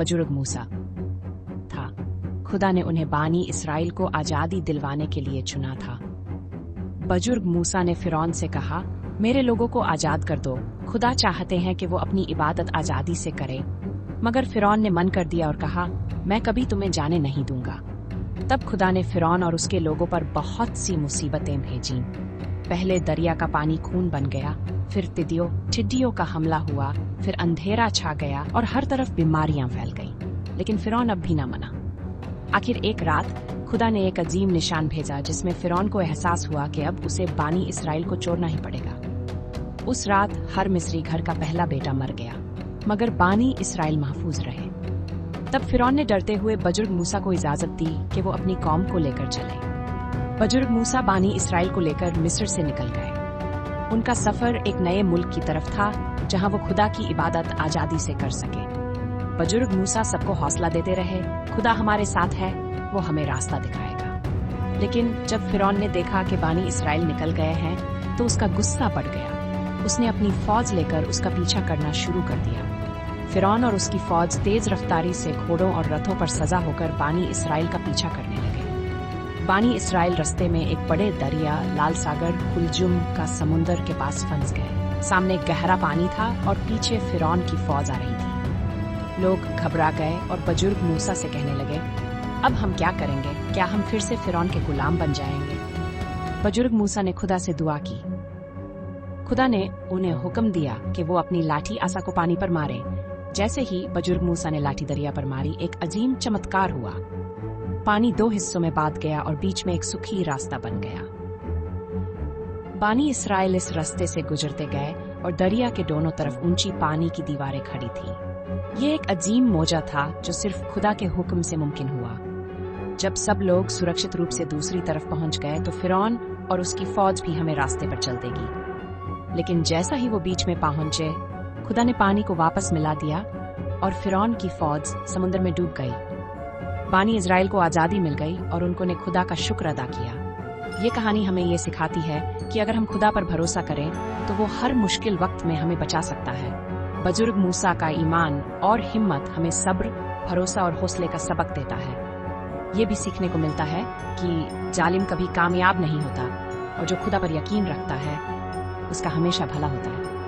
बुजुर्ग मूसा था। खुदा ने उन्हें बानी इसराइल को आजादी दिलवाने के लिए चुना था। बुजुर्ग मूसा ने फिरौन से कहा, मेरे लोगों को आजाद कर दो, खुदा चाहते हैं कि वो अपनी इबादत आजादी से करें। मगर फिरौन ने मन कर दिया और कहा, मैं कभी तुम्हें जाने नहीं दूंगा। तब खुदा ने फिरौन और उसके लोगों पर बहुत सी मुसीबतें भेजीं। पहले दरिया का पानी खून बन गया, फिर टिड्डियों का हमला हुआ, फिर अंधेरा छा गया और हर तरफ बीमारियां फैल गईं। लेकिन फिरौन अब भी ना मना। आखिर एक रात खुदा ने एक अजीम निशान भेजा जिसमें फिरौन को एहसास हुआ कि अब उसे बानी इसराइल को छोड़ना ही पड़ेगा। उस रात हर मिस्री घर का पहला बेटा मर गया, मगर बानी इसराइल महफूज रहे। तब फिरौन ने डरते हुए बुजुर्ग मूसा को इजाजत दी कि वो अपनी कौम को लेकर चले। बुजुर्ग मूसा बानी इसराइल को लेकर मिस्र से निकल गए। उनका सफर एक नए मुल्क की तरफ था जहां वो खुदा की इबादत आजादी से कर सके। बुजुर्ग मूसा सबको हौसला देते रहे, खुदा हमारे साथ है, वो हमें रास्ता दिखाएगा। लेकिन जब फिरौन ने देखा कि बानी इसराइल निकल गए हैं तो उसका गुस्सा बढ़ गया। उसने अपनी फौज लेकर उसका पीछा करना शुरू कर दिया। फिरौन और उसकी फौज तेज रफ्तारी से घोड़ों और रथों पर सजा होकर बानी इसराइल का पीछा करने लगे। बानी इसराइल रस्ते में एक बड़े दरिया लाल सागर कुलजुम का समुंदर के पास फंस गए। सामने गहरा पानी था और पीछे फिरौन की फौज आ रही थी। लोग घबरा गए और बुजुर्ग मूसा से कहने लगे, अब हम क्या करेंगे? क्या हम फिर से फिरौन के गुलाम बन जाएंगे? बुजुर्ग मूसा ने खुदा से दुआ की। खुदा ने उन्हें हुक्म दिया कि वो अपनी लाठी आसा को पानी पर मारे। जैसे ही बुजुर्ग मूसा ने लाठी दरिया पर मारी, एक अजीम चमत्कार हुआ। पानी दो हिस्सों में बांट गया और बीच में एक सुखी रास्ता बन गया। बानी इसराइल इस रास्ते से गुजरते गए और दरिया के दोनों तरफ ऊंची पानी की दीवारें खड़ी थी। ये एक अजीम मोजा था जो सिर्फ खुदा के हुक्म से मुमकिन हुआ। जब सब लोग सुरक्षित रूप से दूसरी तरफ पहुंच गए तो फिरौन और उसकी फौज भी हमें रास्ते पर चल देगी। लेकिन जैसा ही वो बीच में पहुंचे, खुदा ने पानी को वापस मिला दिया और फिरौन की फौज समुद्र में डूब गई। बानी इजराइल को आजादी मिल गई और उनको ने खुदा का शुक्र अदा किया। ये कहानी हमें ये सिखाती है कि अगर हम खुदा पर भरोसा करें तो वो हर मुश्किल वक्त में हमें बचा सकता है। बुजुर्ग मूसा का ईमान और हिम्मत हमें सब्र, भरोसा और हौसले का सबक देता है। ये भी सीखने को मिलता है कि जालिम कभी कामयाब नहीं होता और जो खुदा पर यकीन रखता है उसका हमेशा भला होता है।